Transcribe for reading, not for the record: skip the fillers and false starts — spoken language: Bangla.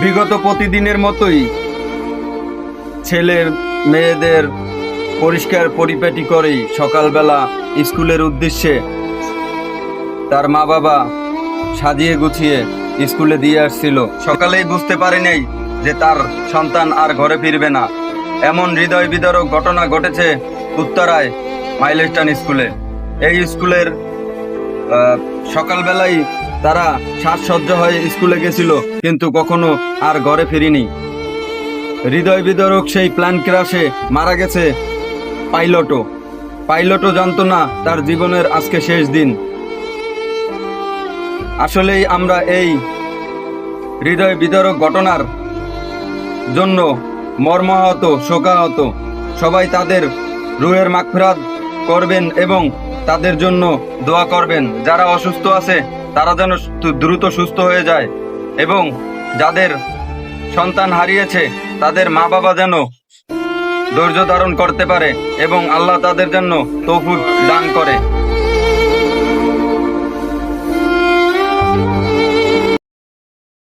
বিগত প্রতিদিনের মতোই ছেলের মেয়েদের পরিষ্কার পরিপাটি করেই সকালবেলা স্কুলের উদ্দেশ্যে তার মা বাবা সাজিয়ে গুছিয়ে স্কুলে দিয়ে আসছিল। সকালেই বুঝতে পারে নাই যে তার সন্তান আর ঘরে ফিরবে না। এমন হৃদয় বিদারক ঘটনা ঘটেছে উত্তরায় মাইলস্টোন স্কুলে। এই স্কুলের সকালবেলায় তারা সাজসজ্জা হয়ে স্কুলে গেছিল, কিন্তু কখনো আর ঘরে ফিরিনি। হৃদয় বিদারক সেই প্ল্যান ক্রাশে মারা গেছে পাইলটও জানতো না তার জীবনের আজকে শেষ দিন। আসলেই আমরা এই হৃদয় বিদারক ঘটনার জন্য মর্মাহত, শোকাহত। সবাই তাদের রুহের মাগফিরাত করবেন এবং তাদের জন্য দোয়া করবেন। যারা অসুস্থ আছে তারা যেন দ্রুত সুস্থ হয়ে যায়, এবং যাদের সন্তান হারিয়েছে তাদের মা বাবা যেন ধৈর্য ধারণ করতে পারে এবং আল্লাহ তাদের জন্য তৌফিক দান করে।